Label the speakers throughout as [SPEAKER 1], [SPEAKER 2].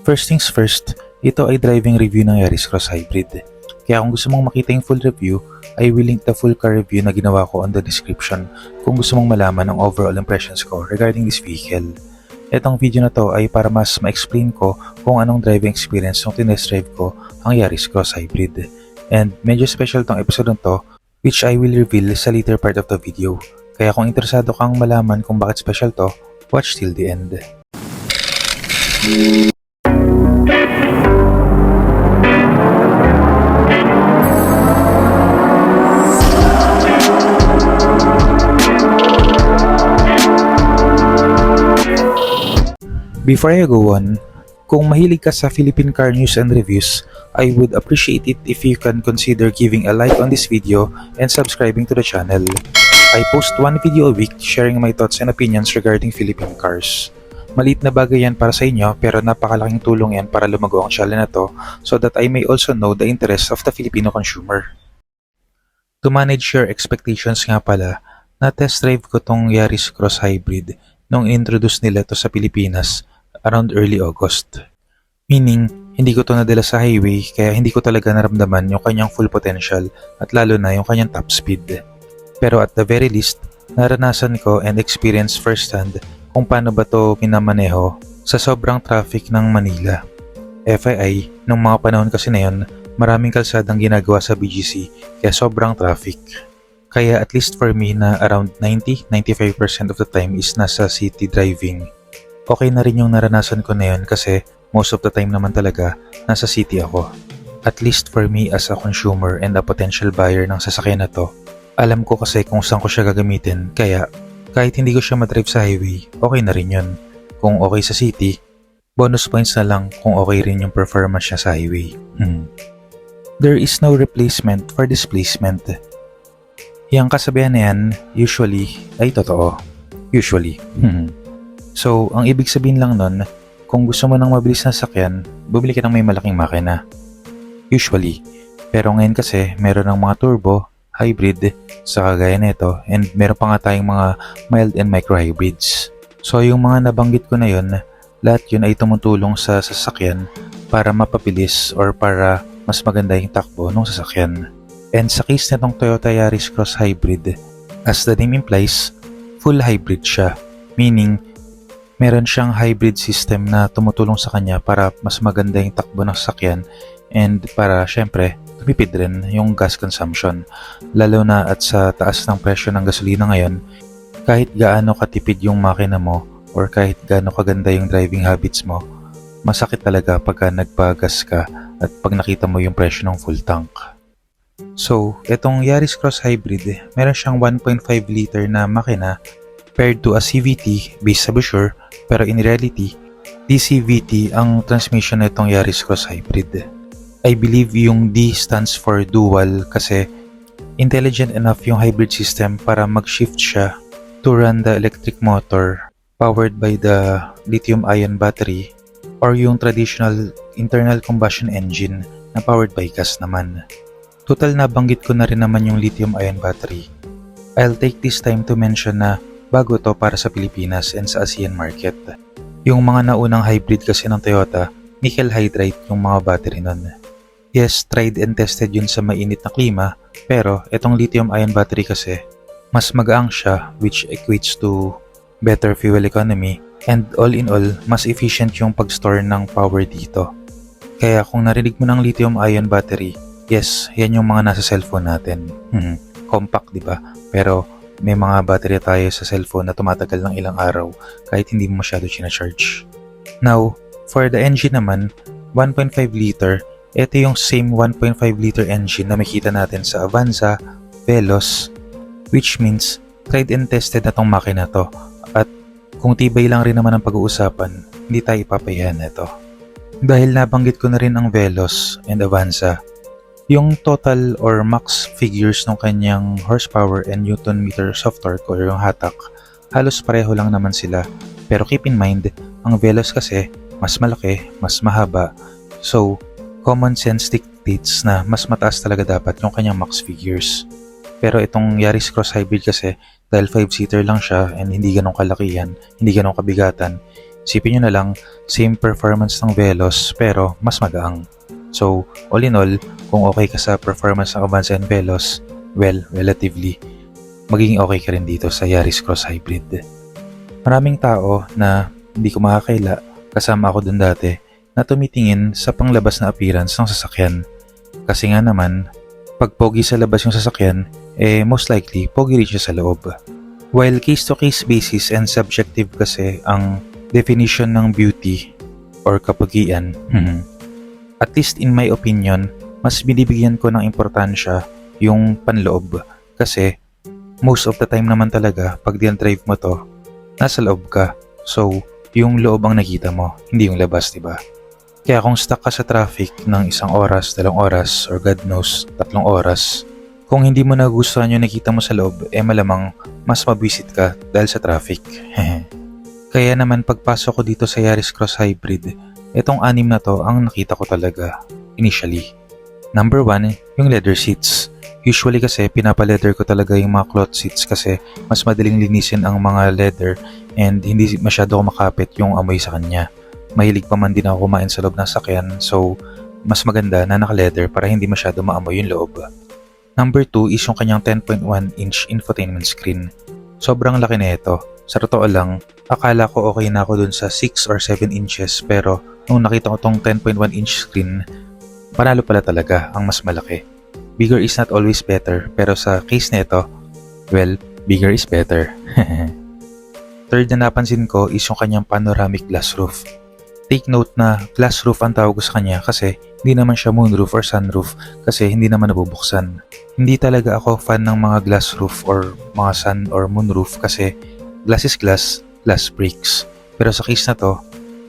[SPEAKER 1] First things first, ito ay driving review ng Yaris Cross Hybrid. Kaya kung gusto mong makita yung full review, I will link the full car review na ginawa ko on the description kung gusto mong malaman ang overall impressions ko regarding this vehicle. Itong video na to ay para mas ma-explain ko kung anong driving experience nung tinest drive ko ang Yaris Cross Hybrid. And medyo special tong episode na to, which I will reveal sa later part of the video. Kaya kung interesado kang malaman kung bakit special to, watch till the end. Before I go on, kung mahilig ka sa Philippine car news and reviews, I would appreciate it if you can consider giving a like on this video and subscribing to the channel. I post one video a week sharing my thoughts and opinions regarding Philippine cars. Maliit na bagay yan para sa inyo pero napakalaking tulong yan para lumago ang channel na to so that I may also know the interests of the Filipino consumer. To manage your expectations nga pala, na-test drive ko tong Yaris Cross Hybrid nung introduce nila to sa Pilipinas around early August. Meaning, hindi ko to nadala sa highway kaya hindi ko talaga naramdaman yung kanyang full potential at lalo na yung kanyang top speed. Pero at the very least, naranasan ko and experience firsthand kung paano ba to minamaneho sa sobrang traffic ng Manila. FYI, nung mga panahon kasi na yun, maraming kalsadang ginagawa sa BGC kaya sobrang traffic. Kaya at least for me na around 90-95% of the time is nasa city driving. Okay na rin yung naranasan ko na yun kasi most of the time naman talaga nasa city ako. At least for me as a consumer and a potential buyer ng sasakyan na to, alam ko kasi kung saan ko siya gagamitin kaya kahit hindi ko siya madrive sa highway, okay na rin yun. Kung okay sa city, bonus points na lang kung okay rin yung performance niya sa highway. There is no replacement for displacement. Yang kasabihan na yan, usually, ay totoo. Usually. So, ang ibig sabihin lang nun, kung gusto mo ng mabilis na sasakyan, bumili ka ng may malaking makina. Usually. Pero ngayon kasi, meron ng mga turbo, hybrid, sa kagaya nito, and meron pa nga tayong mga mild and micro hybrids. So, yung mga nabanggit ko na yun, lahat yun ay tumutulong sa sasakyan para mapabilis or para mas maganda yung takbo ng sasakyan. And sa case nitong Toyota Yaris Cross Hybrid, as the name implies, full hybrid siya. Meaning, meron siyang hybrid system na tumutulong sa kanya para mas maganda yung takbo ng sasakyan and para syempre, tumipid rin yung gas consumption. Lalo na at sa taas ng presyo ng gasolina ngayon, kahit gaano katipid yung makina mo or kahit gaano kaganda yung driving habits mo, masakit talaga pagka nagpagas ka at pag nakita mo yung presyo ng full tank. So, itong Yaris Cross Hybrid, meron siyang 1.5 liter na makina paired to a CVT based sa brochure, pero in reality, DCVT ang transmission na itong Yaris Cross Hybrid. I believe yung D stands for dual kasi intelligent enough yung hybrid system para mag-shift siya to run the electric motor powered by the lithium-ion battery or yung traditional internal combustion engine na powered by gas naman. Total na banggit ko na rin naman yung lithium-ion battery. I'll take this time to mention na bago to para sa Pilipinas and sa ASEAN market. Yung mga naunang hybrid kasi ng Toyota, nickel hydride yung mga battery nun. Yes, tried and tested yun sa mainit na klima, pero itong lithium-ion battery kasi, mas magaang siya which equates to better fuel economy and all in all, mas efficient yung pag-store ng power dito. Kaya kung narinig mo ng lithium-ion battery, yes, yan yung mga nasa cellphone natin. Compact, di ba? Pero may mga battery tayo sa cellphone na tumatagal ng ilang araw kahit hindi mo masyado sinacharge. Now, for the engine naman, 1.5 liter, ito yung same 1.5 liter engine na makita natin sa Avanza, Veloz, which means tried and tested na tong makina to. At kung tibay lang rin naman ang pag-uusapan, hindi tayo ipapayahan nito. Dahil nabanggit ko na rin ang Veloz and Avanza, yung total or max figures ng kanyang horsepower and newton meters of torque or yung hatak, halos pareho lang naman sila. Pero keep in mind, ang Veloz kasi mas malaki, mas mahaba. So, common sense dictates na mas mataas talaga dapat yung kanyang max figures. Pero itong Yaris Cross Hybrid kasi, dahil 5-seater lang siya and hindi ganong kalakihan, hindi ganong kabigatan, Sipin nyo na lang, same performance ng Veloz pero mas magaang. So, all in all, kung okay ka sa performance ng Avanza and Veloz, well, relatively, magiging okay ka rin dito sa Yaris Cross Hybrid. Maraming tao na hindi ko makakaila, kasama ako dun dati, na tumitingin sa panglabas na appearance ng sasakyan. Kasi nga naman, pag pogi sa labas yung sasakyan, most likely, pogi rin siya sa loob. While case-to-case basis and subjective kasi ang definition ng beauty or kapugian, at least in my opinion, mas binibigyan ko ng importansya yung panloob. Kasi, most of the time naman talaga, pag drive mo to, nasa loob ka. So, yung loob ang nakita mo, hindi yung labas, diba? Kaya kung stuck ka sa traffic ng 1 oras, 2 oras, or God knows, 3 oras, kung hindi mo nagustuhan yung nakita mo sa loob, malamang mas mabwisit ka dahil sa traffic. Kaya naman pagpasok ko dito sa Yaris Cross Hybrid, itong 6 na to ang nakita ko talaga, initially. Number 1, yung leather seats. Usually kasi pinapa-leather ko talaga yung mga cloth seats kasi mas madaling linisin ang mga leather and hindi masyado kumakapit yung amoy sa kanya. Mahilig pa man din ako kumain sa loob ng sakyan, so mas maganda na naka-leather para hindi masyado maamoy yung loob. Number 2 is yung kanyang 10.1-inch infotainment screen. Sobrang laki na ito. Sa totoo lang, akala ko okay na ako dun sa 6 or 7 inches pero nung nakita ko tong 10.1-inch screen, panalo pala talaga ang mas malaki. Bigger is not always better pero sa case na ito, well, bigger is better. Third na napansin ko is yung kanyang panoramic glass roof. Take note na glass roof ang tawag ko sa kanya kasi hindi naman siya moonroof or sunroof kasi hindi naman nabubuksan. Hindi talaga ako fan ng mga glass roof or mga sun or moonroof kasi glass is glass, glass breaks. Pero sa case na to,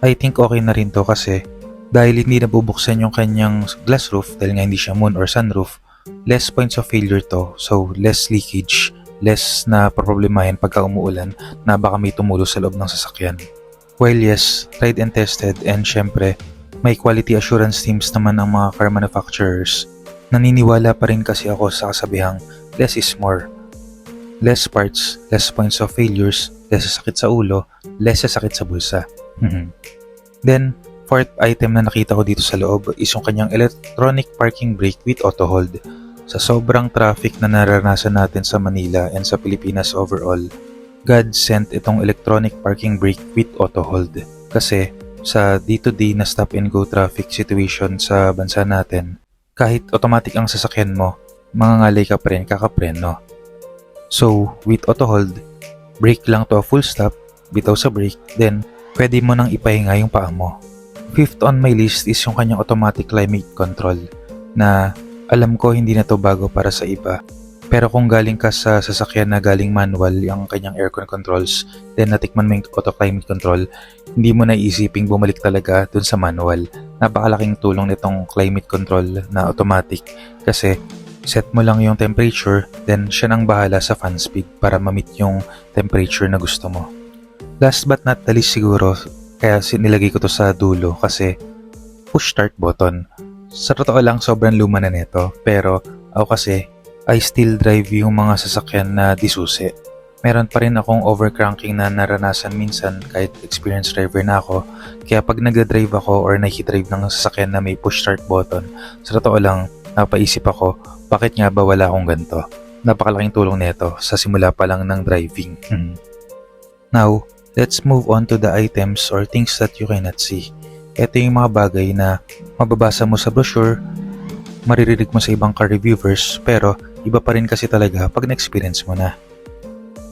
[SPEAKER 1] I think okay na rin to kasi dahil hindi nabubuksan yung kanyang glass roof dahil nga hindi siya moon or sunroof, less points of failure to, so less leakage, less na problemahin pagka umuulan na baka may tumulo sa loob ng sasakyan. While yes, tried and tested and syempre, may quality assurance teams naman ang mga car manufacturers, naniniwala pa rin kasi ako sa kasabihang less is more. Less parts, less points of failures, less sakit sa ulo, less sakit sa bulsa. Then, fourth item na nakita ko dito sa loob is yung kanyang electronic parking brake with auto hold. Sa sobrang traffic na naranasan natin sa Manila and sa Pilipinas overall, God sent itong electronic parking brake with auto hold. Kasi sa day-to-day na stop and go traffic situation sa bansa natin, kahit automatic ang sasakyan mo, mangangalay ka pa rin kakapreno. So, with auto hold, brake lang to a full stop, bitaw sa brake, then pwede mo nang ipahinga yung paa mo. Fifth on my list is yung kanyang automatic climate control na alam ko hindi na to bago para sa iba. Pero kung galing ka sa sasakyan na galing manual yung kanyang aircon controls, then natikman mo yung auto climate control, hindi mo na iisiping bumalik talaga dun sa manual. Napakalaking tulong nitong climate control na automatic kasi set mo lang yung temperature, then siya nang bahala sa fan speed para ma-meet yung temperature na gusto mo. Last but not the least siguro, kaya nilagay ko to sa dulo kasi push start button. Sa totoo lang sobrang luma na nito pero ako kasi I still drive yung mga sasakyan na disusi. Meron pa rin akong overcranking na naranasan minsan kahit experienced driver na ako. Kaya pag nagda-drive ako or nakikidrive ng sasakyan na may push start button, sa totoo lang napaisip ako bakit nga ba wala akong ganito. Napakalaking tulong nito sa simula pa lang ng driving. Now, let's move on to the items or things that you cannot see. Ito yung mga bagay na mababasa mo sa brochure, maririnig mo sa ibang car reviewers, pero iba pa rin kasi talaga pag na-experience mo na.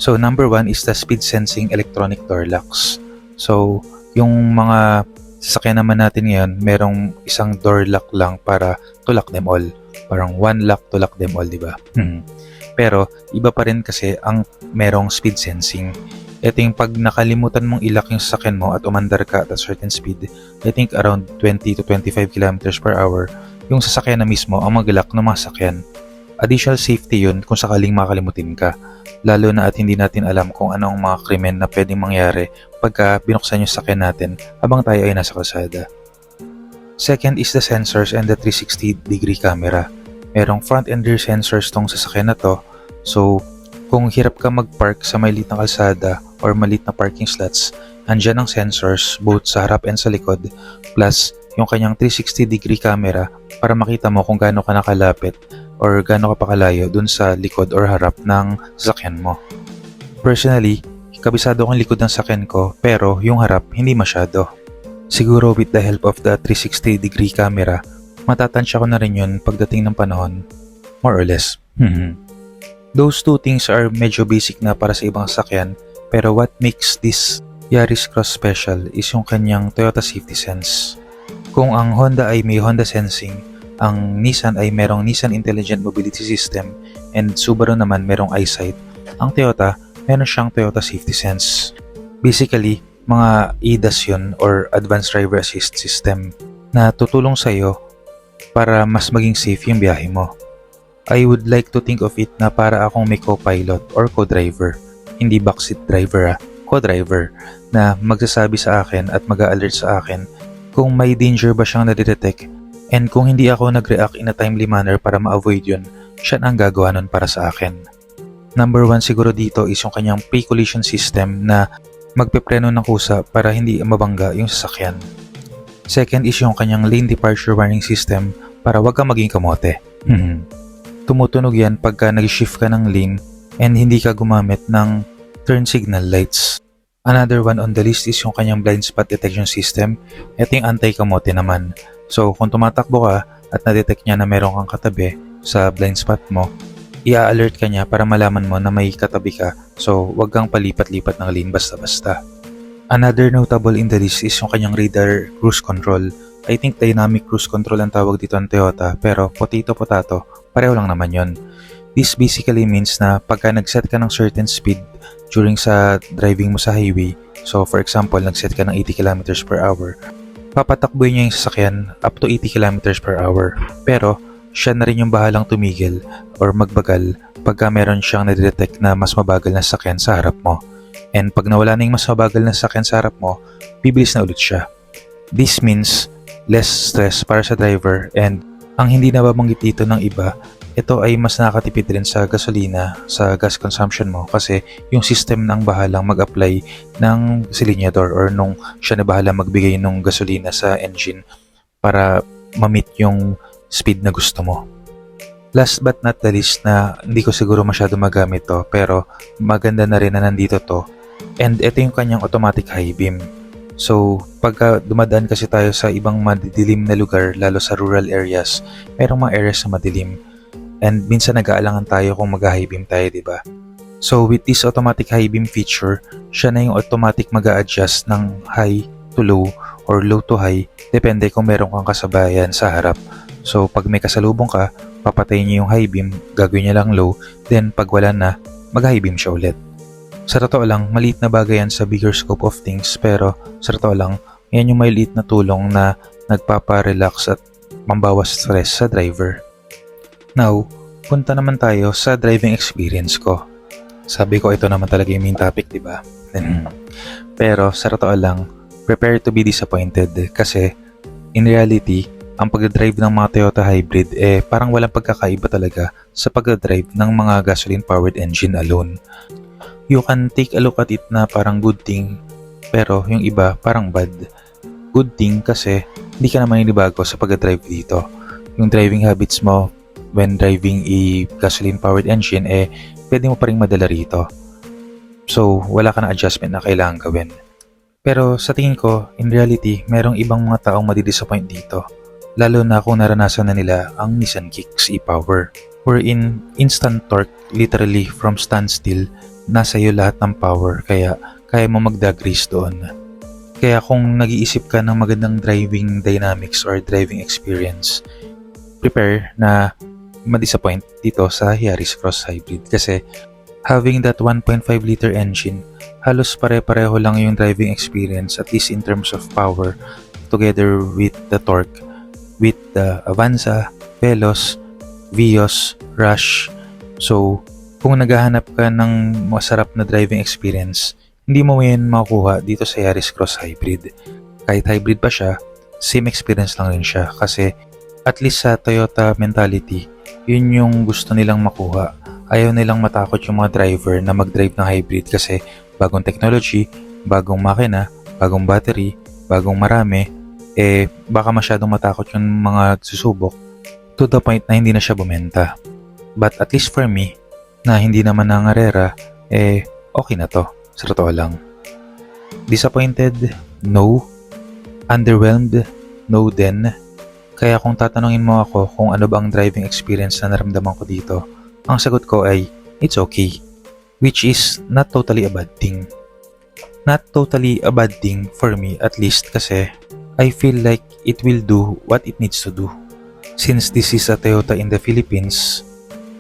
[SPEAKER 1] So, number 1 is the speed sensing electronic door locks. So, yung mga sasakyan naman natin ngayon, merong isang door lock lang para to lock them all. Parang one lock to lock them all, di ba? Pero, iba pa rin kasi ang merong speed sensing. Ito yung pag nakalimutan mong ilock yung sasakyan mo at umandar ka at a certain speed, I think around 20 to 25 km per hour, yung sasakyan na mismo ang mag-lock ng mga sasakyan. Additional safety yun kung sakaling makalimutin ka. Lalo na at hindi natin alam kung ano ang mga krimen na pwedeng mangyari pagka binuksan yung sasakyan natin habang tayo ay nasa kalsada. Second is the sensors and the 360-degree camera. Merong front and rear sensors tong sasakyan na to. So, kung hirap ka mag-park sa maliit na kalsada or maliit na parking slots, Andyan ang sensors both sa harap and sa likod, plus yung kanyang 360-degree camera para makita mo kung gaano ka nakalapit or gaano ka pakalayo dun sa likod or harap ng sasakyan mo. Personally, kabisado ko yung likod ng sasakyan ko pero yung harap hindi masyado. Siguro with the help of the 360-degree camera, matatansya ko na rin yun pagdating ng panahon, more or less. Those two things are medyo basic na para sa ibang sasakyan, pero what makes this Yaris Cross special is yung kanyang Toyota Safety Sense. Kung ang Honda ay may Honda Sensing, ang Nissan ay merong Nissan Intelligent Mobility System, and Subaru naman merong EyeSight, ang Toyota meron siyang Toyota Safety Sense. Basically, mga ADAS yun or Advanced Driver Assist System na tutulong sa'yo para mas maging safe yung biyahe mo. I would like to think of it na para akong may co-pilot or co-driver, hindi backseat driver co-driver, na magsasabi sa akin at mag-a-alert sa akin kung may danger ba siyang nadidetect, and kung hindi ako nag-react in a timely manner para ma-avoid yun, siya ang gagawa nun para sa akin. Number 1 siguro dito is yung kanyang pre-collision system na magpepreno ng kusa para hindi mabangga yung sasakyan. Second is yung kanyang lane departure warning system para wag kang maging kamote. Tumutunog yan pagka nag-shift ka ng lane and hindi ka gumamit ng turn signal lights. Another one on the list is yung kanyang blind spot detection system. Ito yung anti-kamote naman. So kung tumatakbo ka at na-detect niya na meron kang katabi sa blind spot mo, i-alert ka niya para malaman mo na may katabi ka. So wag kang palipat-lipat ng lane basta-basta. Another notable in the list is yung kanyang radar cruise control. I think dynamic cruise control ang tawag dito ng Toyota, pero potato-potato, pareho lang naman yon. This basically means na pagka nag-set ka ng certain speed during sa driving mo sa highway, so for example, nag-set ka ng 80 km per hour, papatakboy niya yung sasakyan up to 80 km per hour. Pero, siya na rin yung bahalang tumigil or magbagal pagka meron siyang nadidetect na mas mabagal na sasakyan sa harap mo. And pag nawala na yung mas mabagal na sasakyan sa harap mo, bibilis na ulit siya. This means less stress para sa driver, and ang hindi nababanggit dito ng iba, ito ay mas nakakatipid rin sa gasolina, sa gas consumption mo, kasi yung system nang bahalang mag-apply ng silinyador or nung siya na bahalang magbigay ng gasolina sa engine para ma-meet yung speed na gusto mo. Last but not the least na hindi ko siguro masyado magamit to, pero maganda na rin na nandito to, and ito yung kanyang automatic high beam. So, pagka dumadaan kasi tayo sa ibang madidilim na lugar, lalo sa rural areas, merong mga areas na madilim. And minsan nag-aalangan tayo kung mag-high beam tayo, diba? So, with this automatic high beam feature, siya na yung automatic mag-a-adjust ng high to low or low to high, depende kung meron kang kasabayan sa harap. So, pag may kasalubong ka, papatayin niya yung high beam, gagawin niya lang low, then pag wala na, mag-high beam siya ulit. Sa totoo lang, maliit na bagay yan sa bigger scope of things, pero sa totoo lang, yan yung maliit na tulong na nagpapa-relax at mambawas stress sa driver. Now, punta naman tayo sa driving experience ko. Sabi ko ito naman talaga yung main topic, diba? Pero sa totoo lang, prepare to be disappointed kasi in reality, ang pag-drive ng mga Toyota Hybrid parang walang pagkakaiba talaga sa pag-drive ng mga gasoline-powered engine alone. You can take a look at it na parang good thing, pero yung iba parang bad. Good thing kasi hindi ka naman inibago sa pag-drive dito. Yung driving habits mo when driving a gasoline-powered engine, pwede mo pa rin madala rito. So, wala ka na adjustment na kailangan gawin. Pero sa tingin ko, in reality, merong ibang mga taong madidisappoint dito. Lalo na kung naranasan na nila ang Nissan Kicks e-Power. Wherein instant torque, literally from standstill, nasa iyo lahat ng power, kaya kaya mo mag-drag race doon. Kaya kung nag-iisip ka ng magandang driving dynamics or driving experience, prepare na ma-disappoint dito sa Yaris Cross Hybrid kasi having that 1.5 liter engine, halos pare-pareho lang yung driving experience at least in terms of power together with the torque with the Avanza, Veloz, Vios, Rush. So, kung naghahanap ka ng masarap na driving experience, hindi mo yan makukuha dito sa Yaris Cross Hybrid. Kahit hybrid pa siya, same experience lang rin siya kasi at least sa Toyota mentality, yun yung gusto nilang makuha. Ayaw nilang matakot yung mga driver na mag-drive ng hybrid kasi bagong technology, bagong makina, bagong battery, bagong marami, baka masyadong matakot yung mga susubok to the point na hindi na siya bumenta. But at least for me, na hindi naman nangarera, okay na to, sa totoo lang. Disappointed? No. Underwhelmed? No din. Kaya kung tatanungin mo ako kung ano ba ang driving experience na naramdaman ko dito, ang sagot ko ay, it's okay. Which is not totally a bad thing. Not totally a bad thing for me at least kasi I feel like it will do what it needs to do. Since this is a Toyota in the Philippines,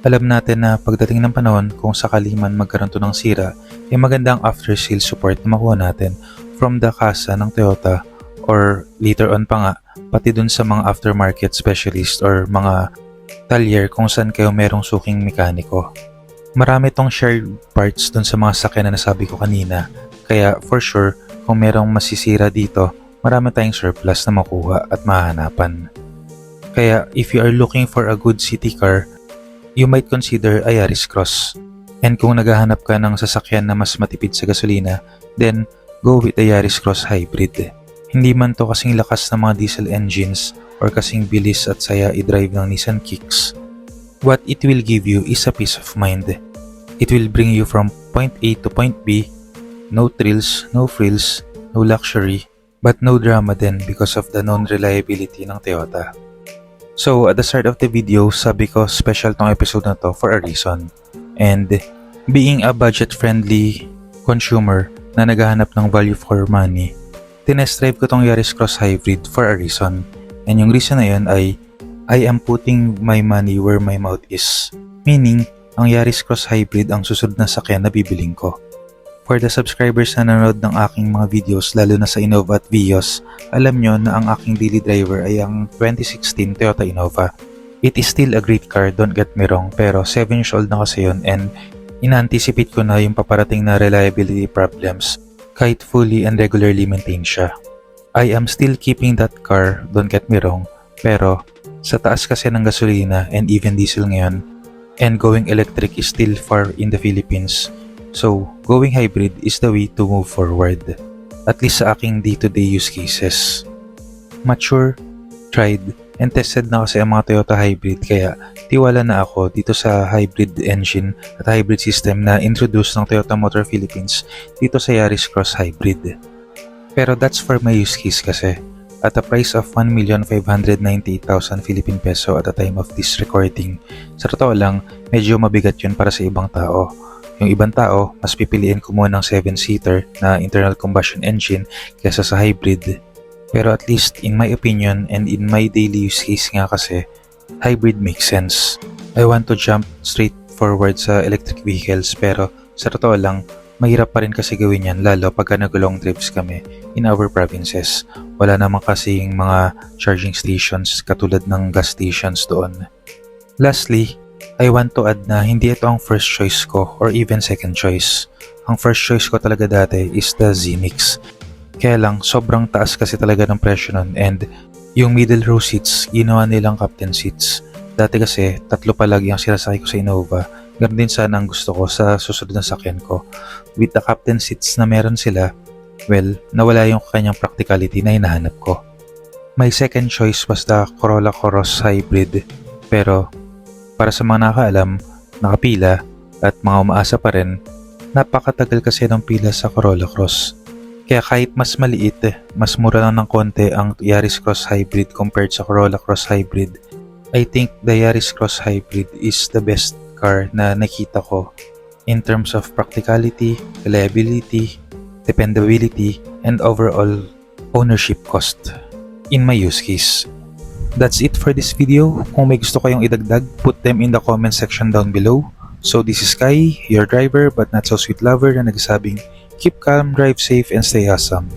[SPEAKER 1] alam natin na pagdating ng panahon kung sakali man magkaroon to ng sira, magandang after-sales support na makuha natin from the kasa ng Toyota or later on pa nga, pati dun sa mga aftermarket specialist or mga talyer kung saan kayo merong suking mekaniko. Marami tong shared parts dun sa mga sakyan na nasabi ko kanina, kaya for sure, kung merong masisira dito, marami tayong surplus na makuha at mahanapan. Kaya if you are looking for a good city car, you might consider a Yaris Cross. And kung naghahanap ka ng sasakyan na mas matipid sa gasolina, then go with the Yaris Cross Hybrid. Hindi man to kasing lakas ng mga diesel engines or kasing bilis at saya i-drive ng Nissan Kicks. What it will give you is a peace of mind. It will bring you from point A to point B, no thrills, no frills, no luxury, but no drama din because of the known reliability ng Toyota. So at the start of the video, sabi ko special tong episode na to for a reason. And being a budget-friendly consumer na naghahanap ng value for money, tinest drive ko tong Yaris Cross Hybrid for a reason. And yung reason na yun ay I am putting my money where my mouth is. Meaning, ang Yaris Cross Hybrid ang susunod na sakyan na bibiling ko. For the subscribers na nanonood ng aking mga videos, lalo na sa Innova at Vios, alam nyo na ang aking daily driver ay ang 2016 Toyota Innova. It is still a great car, don't get me wrong, pero 7 years old na kasi yun and ina-anticipate ko na yung paparating na reliability problems kahit fully and regularly maintained siya. I am still keeping that car, don't get me wrong, pero sa taas kasi ng gasolina and even diesel ngayon, and going electric is still far in the Philippines. So, going hybrid is the way to move forward, at least sa aking day-to-day use cases. Mature, tried, and tested na kasi ang mga Toyota hybrid kaya tiwala na ako dito sa hybrid engine at hybrid system na introduce ng Toyota Motor Philippines dito sa Yaris Cross Hybrid. Pero that's for my use case kasi. At a price of 1,598,000 Philippine peso at the time of this recording, sa totoo lang, medyo mabigat yun para sa ibang tao. Yung ibang tao, mas pipiliin ko muna ng 7-seater na internal combustion engine kaysa sa hybrid. Pero at least, in my opinion and in my daily use case nga kasi, hybrid makes sense. I want to jump straight forward sa electric vehicles pero sa totoo lang, mahirap pa rin kasi gawin yan lalo pagka nag-long trips kami in our provinces. Wala naman kasing mga charging stations katulad ng gas stations doon. Lastly, I want to add na hindi ito ang first choice ko or even second choice. Ang first choice ko talaga dati is the Z-Mix. Kaya lang, sobrang taas kasi talaga ng presyo nun and yung middle row seats, ginawa nilang captain seats. Dati kasi, 3 palagi ang sinasakay ko sa Innova. Ganun din sana ang gusto ko sa susunod na sakyan ko. With the captain seats na meron sila, well, nawala yung kanyang practicality na hinahanap ko. My second choice was the Corolla Cross Hybrid. Pero, para sa mga nakakaalam, nakapila at mga umaasa pa rin, napakatagal kasi ng pila sa Corolla Cross. Kaya kahit mas maliit, mas mura lang ng konti ang Yaris Cross Hybrid compared sa Corolla Cross Hybrid, I think the Yaris Cross Hybrid is the best car na nakita ko in terms of practicality, reliability, dependability, and overall ownership cost in my use case. That's it for this video. Kung may gusto kayong idagdag, put them in the comment section down below. So this is Kai, your driver but not so sweet lover na nagsasabing, keep calm, drive safe, and stay awesome.